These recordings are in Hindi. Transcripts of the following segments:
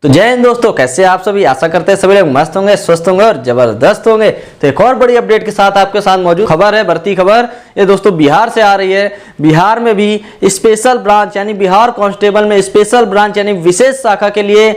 तो जय हिंद दोस्तों, कैसे आप सभी। आशा करते हैं सभी लोग मस्त होंगे, स्वस्थ होंगे और जबरदस्त होंगे। तो एक और बड़ी अपडेट के साथ आपके साथ मौजूद खबर है, बढ़ती खबर। ये दोस्तों बिहार से आ रही है। बिहार में भी स्पेशल ब्रांच यानी बिहार कांस्टेबल में स्पेशल ब्रांच यानी विशेष शाखा के लिए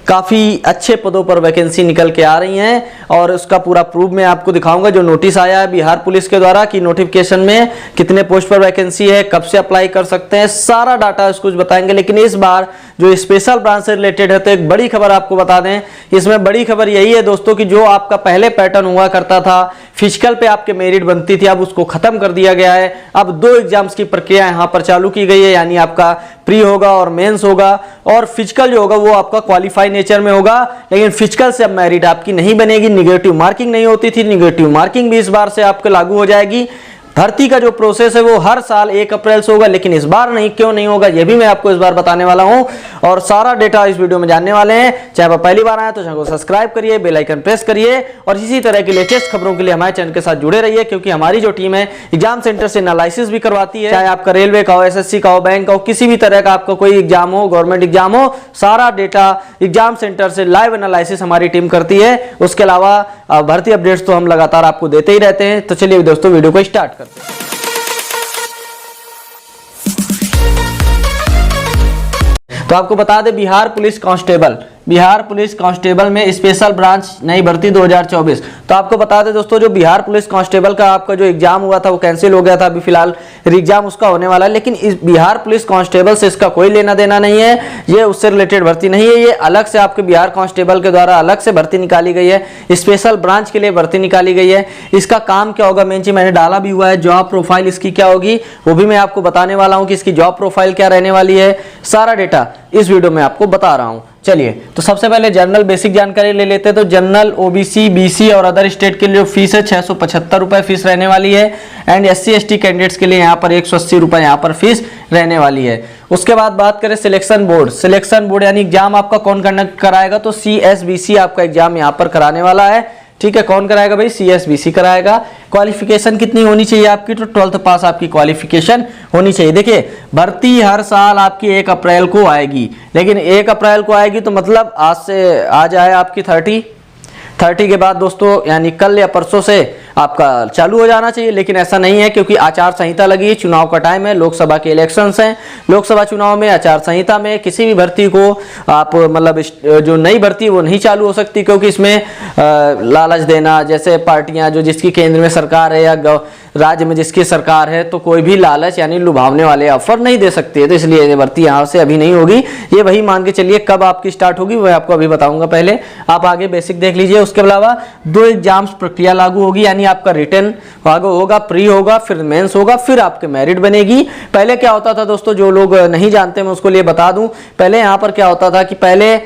काफ़ी अच्छे पदों पर वैकेंसी निकल के आ रही हैं और उसका पूरा प्रूफ मैं आपको दिखाऊंगा। जो नोटिस आया है बिहार पुलिस के द्वारा कि नोटिफिकेशन में कितने पोस्ट पर वैकेंसी है, कब से अप्लाई कर सकते हैं, सारा डाटा इसको बताएंगे। लेकिन इस बार जो स्पेशल ब्रांच से रिलेटेड है तो एक बड़ी खबर आपको बता दें। इसमें बड़ी खबर यही है दोस्तों कि जो आपका पहले पैटर्न हुआ करता था, फिजिकल पे आपके मेरिट बनती थी, अब उसको खत्म कर दिया गया है। अब 2 एग्जाम्स की प्रक्रिया यहाँ पर चालू की गई है, यानी आपका प्री होगा और मेंस होगा और फिजिकल जो होगा वो आपका क्वालिफाई नेचर में होगा। लेकिन फिजिकल से अब मेरिट आपकी नहीं बनेगी, निगेटिव मार्किंग नहीं होती थी, निगेटिव मार्किंग भी इस बार से आपको लागू हो जाएगी। भर्ती का जो प्रोसेस है वो हर साल 1 अप्रैल से होगा, लेकिन इस बार नहीं, क्यों नहीं होगा ये भी मैं आपको इस बार बताने वाला हूं और सारा डेटा इस वीडियो में जानने वाले हैं। चाहे आप पहली बार आए तो चैनल को सब्सक्राइब करिए, बेल आइकन प्रेस करिए और इसी तरह की लेटेस्ट खबरों के लिए हमारे चैनल के साथ जुड़े रहिए, क्योंकि हमारी जो टीम है एग्जाम सेंटर से एनालिसिस भी करवाती है। चाहे आपका रेलवे का हो, एसएससी का हो, बैंक का हो, किसी भी तरह का आपका कोई एग्जाम हो, गवर्नमेंट एग्जाम हो, सारा डेटा एग्जाम सेंटर से लाइव एनालिसिस हमारी टीम करती है। उसके अलावा भर्ती अपडेट्स तो हम लगातार आपको देते ही रहते हैं। तो चलिए दोस्तों वीडियो को स्टार्ट करते हैं। तो आपको बता दें बिहार पुलिस कांस्टेबल में स्पेशल ब्रांच नई भर्ती 2024। तो आपको बता दें दोस्तों जो बिहार पुलिस कांस्टेबल का आपका जो एग्जाम हुआ था वो कैंसिल हो गया था। अभी फिलहाल एग्जाम उसका होने वाला है, लेकिन इस बिहार पुलिस कांस्टेबल से इसका कोई लेना देना नहीं है। ये उससे रिलेटेड भर्ती नहीं है, ये अलग से आपके बिहार कांस्टेबल के द्वारा अलग से भर्ती निकाली गई है, स्पेशल ब्रांच के लिए भर्ती निकाली गई है। इसका काम क्या होगा, मेन चीज मैंने डाला भी हुआ है। जॉब प्रोफाइल इसकी क्या होगी वो भी मैं आपको बताने वाला हूँ कि इसकी जॉब प्रोफाइल क्या रहने वाली है। सारा डेटा इस वीडियो में आपको बता रहा हूँ। चलिए तो सबसे पहले जनरल बेसिक जानकारी ले लेते हैं। तो जनरल, ओबीसी, बीसी और अदर स्टेट के लिए फीस है 675 रुपए फीस रहने वाली है। एंड एससी एसटी कैंडिडेट्स के लिए यहाँ पर 180 रुपए यहाँ पर फीस रहने वाली है। उसके बाद बात करें सिलेक्शन बोर्ड यानी एग्जाम आपका कौन कंडक्ट कराएगा, तो CSBC आपका एग्जाम यहाँ पर कराने वाला है। ठीक है, कौन कराएगा भाई, CSBC कराएगा। क्वालिफिकेशन कितनी होनी चाहिए आपकी, तो 12th पास आपकी क्वालिफिकेशन होनी चाहिए। देखिए भर्ती हर साल आपकी 1 अप्रैल को आएगी, लेकिन 1 अप्रैल को आएगी तो मतलब आज से आज आए आपकी 30 के बाद दोस्तों यानी कल या परसों से आपका चालू हो जाना चाहिए। लेकिन ऐसा नहीं है, क्योंकि आचार संहिता लगी है, चुनाव का टाइम है, लोकसभा के इलेक्शंस हैं। लोकसभा चुनाव में आचार संहिता में किसी भी भर्ती को आप मतलब जो नई भर्ती वो नहीं चालू हो सकती, क्योंकि इसमें लालच देना, जैसे पार्टियां जो जिसकी केंद्र में सरकार है या राज्य में जिसकी सरकार है, तो कोई भी लालच यानी लुभावने वाले ऑफर नहीं दे सकती है। तो इसलिए ये भर्ती यहाँ से अभी नहीं होगी, ये वही मान के चलिए कब आपकी स्टार्ट होगी वो आपको अभी बताऊंगा। पहले आप आगे बेसिक देख लीजिए। उसके अलावा 2 एग्जाम्स प्रक्रिया लागू होगी, यानी आपका रिटन होगा, प्री होगा, फिर मेंस होगा, फिर आपके मेरिट बनेगी। पहले क्या होता था दोस्तों, जो लोग नहीं जानते मैं उसको लिए बता दूं। पहले यहाँ पर क्या होता था कि पहले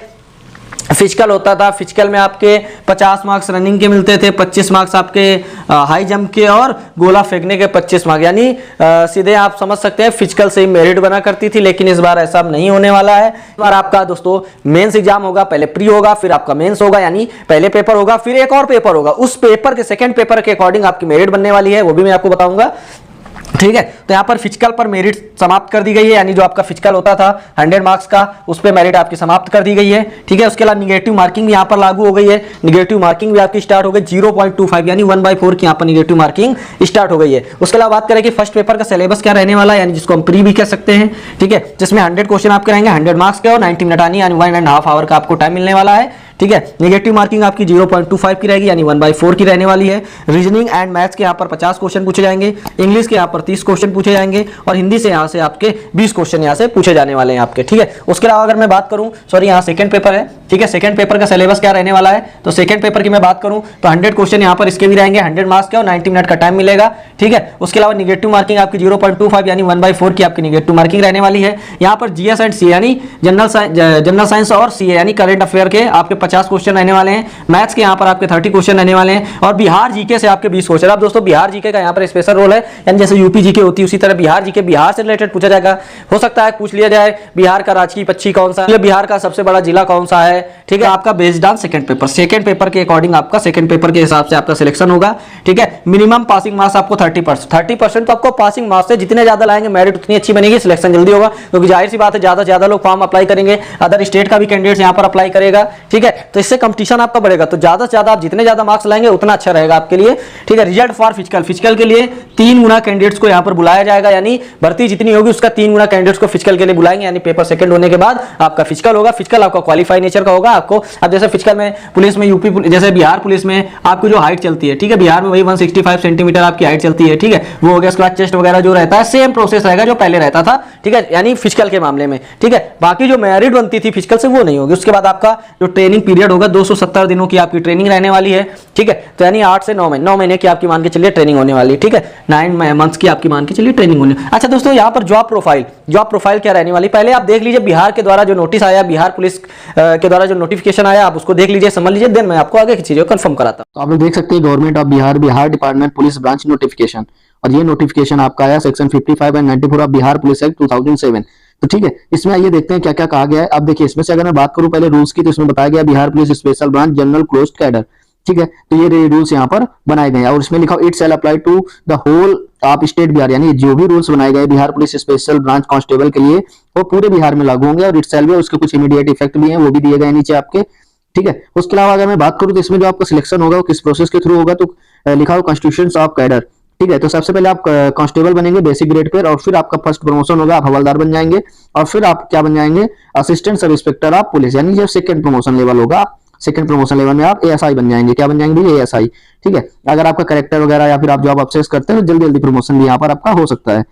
फिजिकल होता था। फिजिकल में आपके 50 मार्क्स रनिंग के मिलते थे, 25 मार्क्स आपके हाई जंप के और गोला फेंकने के 25 मार्क्स, यानी सीधे आप समझ सकते हैं फिजिकल से ही मेरिट बना करती थी। लेकिन इस बार ऐसा नहीं होने वाला है। इस बार आपका दोस्तों मेंस एग्जाम होगा, पहले प्री होगा, फिर आपका मेंस होगा, यानी पहले पेपर होगा, फिर एक और पेपर होगा। उस पेपर के सेकेंड पेपर के अकॉर्डिंग आपकी मेरिट बनने वाली है, वो भी मैं आपको बताऊंगा। ठीक है, तो यहाँ पर फिजिकल पर मेरिट समाप्त कर दी गई है, यानी जो आपका फिजिकल होता था 100 मार्क्स का, उस पर मेरिट आपकी समाप्त कर दी गई है। ठीक है, उसके अलावा निगेटिव मार्किंग भी यहाँ पर लागू हो गई है। निगेटिव मार्किंग भी आपकी स्टार्ट हो गई 0.25 यानी 1/4 की यहाँ पर निगेटिव मार्किंग स्टार्ट हो गई है। उसके अलावा बात करें कि फर्स्ट पेपर का सिलेबस क्या रहने वाला है, यानी जिसको हम प्री भी कह सकते हैं। ठीक है, जिसमें 100 क्वेश्चन आपके रहेंगे, 100 मार्क्स के और 90 मिनट यानी 1.5 आवर का आपको टाइम मिलने वाला है। ठीक है, नेगेटिव मार्किंग आपकी 0.25 की रहेगी, यानी 1/4 की रहने वाली है। रीजनिंग एंड मैथ्स के यहाँ पर 50 क्वेश्चन पूछे जाएंगे, इंग्लिश के यहाँ पर 30 क्वेश्चन पूछे जाएंगे और हिंदी से यहाँ से आपके 20 क्वेश्चन यहाँ से पूछे जाने वाले हैं आपके। ठीक है, उसके अलावा अगर मैं बात करूँ, सॉरी यहाँ सेकंड पेपर है। ठीक है, सेकंड पेपर का सिलेबस क्या रहने वाला है, तो सेकंड पेपर की मैं बात करूँ तो 100 क्वेश्चन यहाँ पर इसके भी रहेंगे, 100 मार्क्स के और 90 मिनट का टाइम मिलेगा। ठीक है, उसके अलावा निगेटिव मार्किंग आपकी 0.25 यानी 1/4 की आपकी निगेटिव मार्किंग रहने वाली है। यहाँ पर GS एंड CA यानी जनरल साइंस और CA यानी करंट अफेयर के आपके 50 क्वेश्चन रहने वाले हैं। मैथ्स के यहाँ पर आपके 30 क्वेश्चन रहने वाले हैं और बिहार जीके से आपके 20 क्वेश्चन। अब दोस्तों बिहार जीके का यहाँ पर स्पेशल रोल है, यानी जैसे यूपी जीके होती है उसी तरह बिहार जीके बिहार से रिलेटेड पूछा जाएगा। हो सकता है पूछ लिया जाए बिहार का राजकीय पक्षी कौन सा है, बिहार का सबसे बड़ा जिला कौन सा है, है, ठीक है। आपका बेस्ड ऑन सेकंड पेपर के अकॉर्डिंग आपका सेकंड पेपर के हिसाब से आपका सिलेक्शन होगा, ठीक है। मिनिमम पासिंग मार्क्स आपको 30% तो आपको पासिंग मार्क्स है, जितने ज्यादा लाएंगे मेरिट उतनी अच्छी बनेगी, सिलेक्शन जल्दी होगा, क्योंकि जाहिर सी बात है ज्यादा से ज्यादा लोग फॉर्म अप्लाई करेंगे, अदर स्टेट का भी कैंडिडेट्स यहाँ पर अप्लाई करेगा, ठीक है। तो इससे कंपटीशन आपका बढ़ेगा, तो ज्यादा से ज्यादा आप जितने ज्यादा मार्क्स लाएंगे उतना अच्छा रहेगा आपके लिए, ठीक है। रिजल्ट फॉर फिजिकल के लिए 3 गुना कैंडिडेट्स को यहाँ पर बुलाया जाएगा, यानी भर्ती जितनी होगी उसका 3 गुना कैंडिडेट्स को फिजिकल के लिए बुलाएंगे, यानी पेपर सेकंड होने के बाद आपका फिजिकल होगा। फिजिकल आपका क्वालिफाई नेचर का होगा। आपको अब जैसे फिजिकल में पुलिस में यूपी जैसे बिहार पुलिस में आपको जो हाइट चलती है, ठीक है, बिहार में वही 165 सेंटीमीटर आपकी हाइट चलती है, ठीक है, वो हो गया। उसके बाद चेस्ट वगैरह जो रहता है सेम प्रोसेस रहेगा जो पहले रहता था, ठीक है, यानी फिजिकल के मामले में, ठीक है। बाकी जो मेरिट बनती थी फिजिकल से वो नहीं होगी। उसके बाद आपका जो ट्रेनिंग पीरियड होगा 270 दिनों की आपकी ट्रेनिंग रहने वाली है, ठीक है। तो यानी 8 से 9 महीने की आपकी मान के चलिए ट्रेनिंग होने वाली है, ठीक है। 9 मंथ्स की आपकी मान के चलिए ट्रेनिंग होने। अच्छा दोस्तों, यहाँ पर जॉब प्रोफाइल क्या रहने वाली, पहले आप देख लीजिए बिहार के द्वारा जो नोटिस आया, बिहार पुलिस के द्वारा जो नोटिफिकेशन आया, आप उसको देख लीजिए, समझ लीजिए, देन मैं आपको आगे की चीजों को कंफर्म कराता हूं। तो आप लोग देख सकते हैं government of Bihar department police branch notification, और ये नोटिफिकेशन आपका आया section 55 and 94 of Bihar police act 2007। तो ठीक है, इसमें आइए देखते हैं क्या क्या कहा गया है। अब देखिए, इसमें से अगर मैं बात करूं पहले रूल्स की, तो इसमें बताया गया Bihar police special branch general closed cadre, ठीक है। तो ये रूल्स यहाँ पर बनाए गए हैं, और इसमें लिखा it shall apply to the whole of state Bihar, यानी जो भी रूल्स बनाए गए Bihar police special branch constable के लिए वो पूरे बिहार में लागू होंगे, और इट शैल भी, उसके कुछ इमीडिएट इफेक्ट भी हैं, वो भी दिए गए नीचे आपके, ठीक है। उसके अलावा अगर मैं बात करूं तो इसमें जो आपका सिलेक्शन होगा वो किस प्रोसेस के थ्रू होगा, तो लिखा हो कॉन्स्टिट्यूशन ऑफ कैडर, ठीक है। तो सबसे पहले आप कांस्टेबल बनेंगे बेसिक ग्रेड पर, और फिर आपका फर्स्ट प्रमोशन होगा, आप हवलदार बन जाएंगे, और फिर आप क्या बन जाएंगे, assistant sub inspector of police, यानी जब सेकंड प्रमोशन लेवल होगा, सेकंड प्रमोशन लेवल में आप एएसआई बन जाएंगे। क्या बन जाएंगे भाई, एएसआई, ठीक है। अगर आपका कैरेक्टर वगैरह या फिर आप जॉब ऑब्सेस करते हैं तो जल्दी जल्दी प्रमोशन भी यहाँ पर आपका हो सकता है।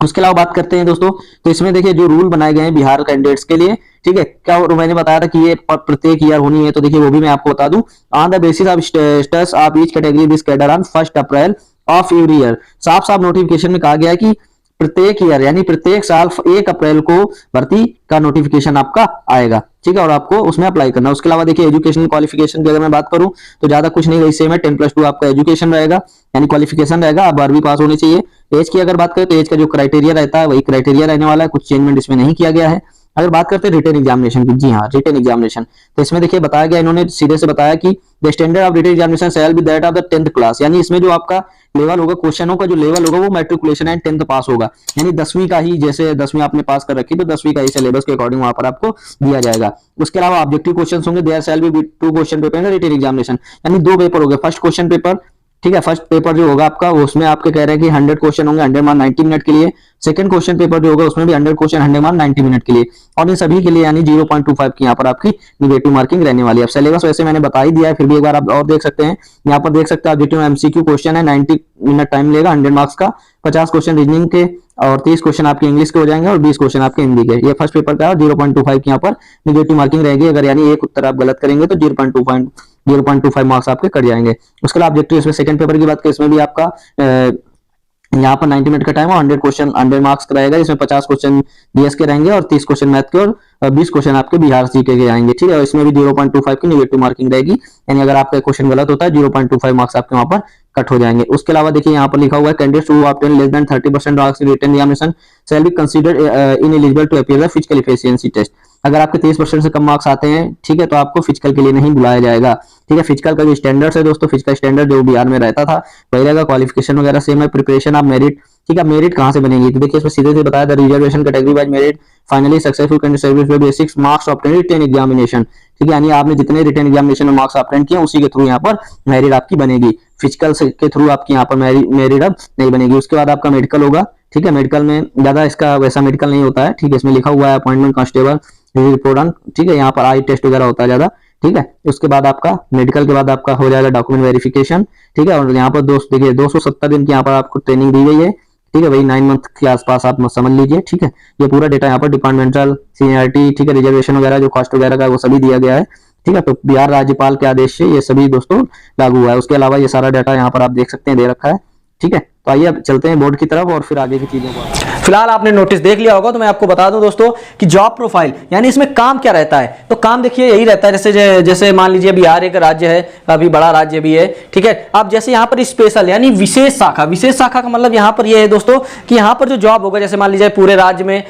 उसके अलावा बात करते हैं दोस्तों, तो इसमें देखिए जो रूल बनाए गए हैं बिहार कैंडिडेट्स के लिए, ठीक है, क्या मैंने बताया था कि ये प्रत्येक ईयर होनी है, तो देखिए वो भी मैं आपको बता दूं। On the basis of status of each category this cadre on 1 April of every year, साफ साफ नोटिफिकेशन में कहा गया है कि प्रत्येक ईयर यानी प्रत्येक साल 1 अप्रैल को भर्ती का नोटिफिकेशन आपका आएगा, ठीक है, और आपको उसमें अप्लाई करना। उसके अलावा देखिए एजुकेशनल क्वालिफिकेशन की अगर मैं बात करूं तो ज्यादा कुछ नहीं, वही सेम है, 10+2 आपका एजुकेशन रहेगा, यानी क्वालिफिकेशन रहेगा, आप 12वीं पास होनी चाहिए। एज की अगर बात करें तो एज का जो क्राइटेरिया रहता है वही क्राइटेरिया रहने वाला है, कुछ चेंजमेंट इसमें नहीं किया गया है। अगर बात करते हैं रिटन एग्जामिनेशन की, जी हाँ, रिटन एग्जामिनेशन, तो इसमें देखिए बताया गया, इन्होंने सीधे से बताया कि the standard of written examination shall be that of the 10th class, यानी इसमें जो आपका लेवल होगा, क्वेश्चनों का जो लेवल होगा वो मैट्रिकुलेशन एंड 10th पास होगा, यानी 10वीं का ही, जैसे 10वीं आपने पास कर रखी तो 10वीं का ही सिलेबस के अकॉर्डिंग वहां पर आपको दिया जाएगा। उसके अलावा ऑब्जेक्टिव क्वेश्चन होंगे, there shall be 2 question paper in written examination, यानी 2 पेपर हो गए। फर्स्ट क्वेश्चन पेपर, ठीक है, फर्स्ट पेपर जो होगा आपका उसमें आपके कह रहे हैं कि 100 क्वेश्चन होंगे, 100 मार्क 90 मिनट के लिए। सेकंड क्वेश्चन पेपर जो होगा उसमें भी 100 क्वेश्चन, 100 मार्क 90 मिनट के लिए, और इन सभी के लिए यानी 0.25 की यहाँ पर आपकी निगेटिव मार्किंग रहने वाली है। अब सिलेबस वैसे मैंने बता ही दिया है, फिर भी एक बार आप और देख सकते हैं, यहाँ पर देख सकते हैं ऑब्जेक्टिव एमसीक्यू क्वेश्चन है, 90 मिनट टाइम लेगा, 100 मार्क्स का, 50 क्वेश्चन रीजनिंग के, और 30 क्वेश्चन आपके इंग्लिश के हो जाएंगे, और 20 क्वेश्चन आपके हिंदी के। ये फर्स्ट पेपर का 0.25 की यहाँ पर निगेटिव मार्किंग रहेगी, अगर यानी एक उत्तर आप गलत करेंगे तो 0.25 मार्क्स आपके कट जाएंगे। उसके अलावा ऑब्जेक्टिव इसमें सेकंड पेपर की बात करें, इसमें भी आपका यहाँ पर 90 मिनट का टाइम और 100 क्वेश्चन 100 मार्क्स का रहेगा, इसमें 50 क्वेश्चन बीएस के रहेंगे, और 30 क्वेश्चन मैथ के, और 20 क्वेश्चन आपके बिहार जीके के आएंगे, ठीक है। इसमें भी 0.25 की निगेटिव मार्किंग रहेगी, यानी अगर आपका क्वेश्चन गलत होता है 0.25 मार्क्स आपके वहां पर कट हो जाएंगे। उसके अलावा देखिए यहाँ पर लिखा हुआ है candidates who obtain less than 30% marks in written examination shall be considered ineligible to appear the physical efficiency test. अगर आपके 30% से कम मार्क्स आते हैं, ठीक है, तो आपको फिजिकल के लिए नहीं बुलाया जाएगा, ठीक है। फिजिकल का जो स्टैंडर्ड है दोस्तों, फिजिकल स्टैंडर्ड जो बिहार में रहता था वही रहेगा, क्वालिफिकेशन वगैरह सेम है, प्रिपरेशन ऑफ मेरिट, ठीक है। मेरिट कहां से बनेगी, तो देखिए इसमें सीधे से बताया था, reservation category wise merit finally successful candidate service with basic marks obtain written examination, ठीक है, यानी आपने जितने रिटन एग्जामिनेशन में मार्क्स ऑब्टेन किए उसी के थ्रू यहाँ पर मेरिट आपकी बनेगी, फिजिकल के थ्रू आपकी यहाँ पर मेरिट अब नहीं बनेगी। उसके बाद आपका मेडिकल होगा, ठीक है, मेडिकल में ज्यादा इसका वैसा मेडिकल नहीं होता है, ठीक है, इसमें लिखा हुआ है अपॉइंटमेंट कांस्टेबल रिपोर्ट ऑन, ठीक है, यहाँ पर आई टेस्ट वगैरह होता है ज्यादा, ठीक है। उसके बाद आपका मेडिकल के बाद आपका हो जाएगा डॉक्यूमेंट वेरिफिकेशन, ठीक है, और यहाँ पर दोस्त देखिए 270 दिन की यहाँ पर आपको ट्रेनिंग दी गई है, ठीक है, वही 9 मंथ के आसपास आप समझ लीजिए, ठीक है। ये पूरा डेटा यहाँ पर डिपार्टमेंटल सीनियरिटी, ठीक है, रिजर्वेशन वगैरह जो कॉस्ट वगैरह का वो सभी दिया गया है, ठीक है। तो बिहार राज्यपाल के आदेश से ये सभी दोस्तों लागू हुआ है। उसके अलावा ये सारा डाटा यहाँ पर आप देख सकते हैं दे रखा है, ठीक है। तो आइए अब चलते हैं बोर्ड की तरफ और फिर आगे की चीजों को। फिलहाल आपने नोटिस देख लिया होगा, तो मैं आपको बता दूं दोस्तों कि जॉब प्रोफाइल यानी इसमें काम क्या रहता है। तो काम देखिए यही रहता है, जैसे मान लीजिए बिहार एक राज्य है, काफी बड़ा राज्य भी है, ठीक है। अब जैसे यहाँ पर स्पेशल यानी विशेष शाखा, विशेष शाखा का मतलब यहाँ पर यह है दोस्तों कि यहाँ पर जो जॉब होगा, जैसे मान लीजिए पूरे राज्य में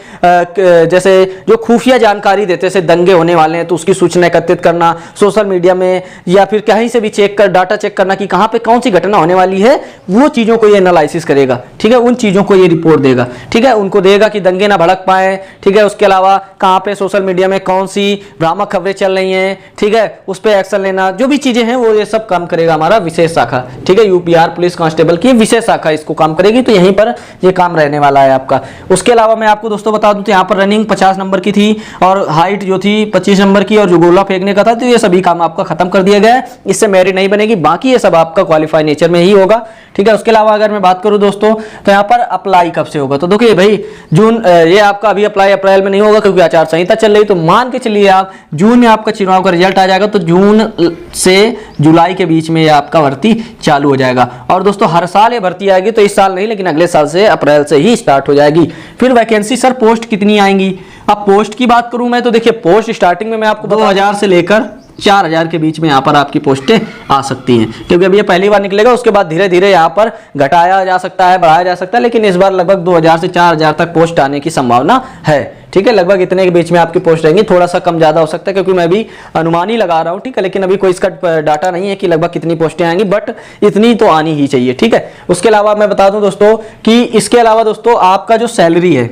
जैसे जो खुफिया जानकारी देते हैं, जैसे दंगे होने वाले हैं तो उसकी सूचना एकत्रित करना, सोशल मीडिया में या फिर कहीं से भी डाटा चेक करना कि कहाँ पे कौन सी घटना होने वाली है, वो चीजों को ये एनालिसिस करेगा, ठीक है। उन चीजों को ये रिपोर्ट देगा, ठीक है। उनको देगा कि दंगे ना भड़क पाए, ठीक है। उसके अलावा कहां पे सोशल मीडिया में कौन सी भ्रामक खबरें चल रही हैं, ठीक है, उस पर एक्शन लेना, जो भी चीजें हैं वो ये सब काम करेगा हमारा विशेष शाखा, ठीक है। यूपीआर पुलिस कांस्टेबल की विशेष शाखा इसको काम करेगी, तो यहीं पर ये काम रहने वाला है आपका। उसके अलावा मैं आपको दोस्तों बता दूं तो यहाँ पर रनिंग 50 नंबर की थी और हाइट जो थी 25 नंबर की और जो गोला फेंकने का था, तो ये सभी काम आपका खत्म कर दिया गया है। इससे मेरिट नहीं बनेगी, बाकी ये सब आपका क्वालिफाई नेचर में ही होगा, ठीक है। उसके अलावा अगर मैं बात करूं दोस्तों तो यहाँ पर अप्लाई कब से होगा, तो देखिए भाई जून, ये आपका अभी अप्लाई अप्रैल में नहीं होगा क्योंकि आचार संहिता चल रही, तो मान के चलिए आप जून में आपका चुनाव का रिजल्ट आ जाएगा, तो जून से जुलाई के बीच में ये आपका भर्ती चालू हो जाएगा। और दोस्तों हर साल ये भर्ती आएगी, तो इस साल नहीं लेकिन अगले साल से अप्रैल से ही स्टार्ट हो जाएगी। फिर वैकेंसी सर पोस्ट कितनी आएंगी, अब पोस्ट की बात करूं मैं तो देखिए पोस्ट स्टार्टिंग में मैं आपको 2000 से लेकर 4000 के बीच में यहाँ पर आपकी पोस्टें आ सकती हैं, क्योंकि अभी ये पहली बार निकलेगा, उसके बाद धीरे धीरे यहाँ पर घटाया जा सकता है, बढ़ाया जा सकता है, लेकिन इस बार लगभग 2000 से 4000 तक पोस्ट आने की संभावना है, ठीक है। लगभग इतने के बीच में आपकी पोस्ट रहेंगी, थोड़ा सा कम ज्यादा हो सकता है क्योंकि मैं भी अनुमान ही लगा रहा हूँ, ठीक है। लेकिन अभी कोई इसका डाटा नहीं है कि लगभग कितनी पोस्टें आएंगी, बट इतनी तो आनी ही चाहिए, ठीक है। उसके अलावा मैं बता दूं दोस्तों कि इसके अलावा दोस्तों आपका जो सैलरी है,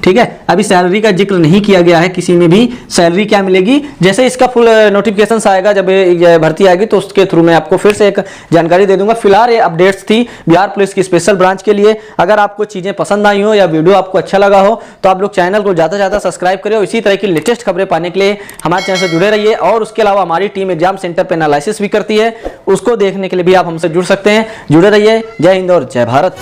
ठीक है, अभी सैलरी का जिक्र नहीं किया गया है किसी में भी। सैलरी क्या मिलेगी, जैसे इसका फुल नोटिफिकेशन आएगा, जब भर्ती आएगी तो उसके थ्रू मैं आपको फिर से एक जानकारी दे दूंगा। फिलहाल ये अपडेट्स थी बिहार पुलिस की स्पेशल ब्रांच के लिए। अगर आपको चीजें पसंद आई हो या वीडियो आपको अच्छा लगा हो तो आप लोग चैनल को ज्यादा से ज्यादा सब्सक्राइब करें और इसी तरह की लेटेस्ट खबरें पाने के लिए हमारे चैनल से जुड़े रहिए। और उसके अलावा हमारी टीम एग्जाम सेंटर पर एनालिसिस भी करती है, उसको देखने के लिए भी आप हमसे जुड़ सकते हैं। जुड़े रहिए। जय हिंद और जय भारत।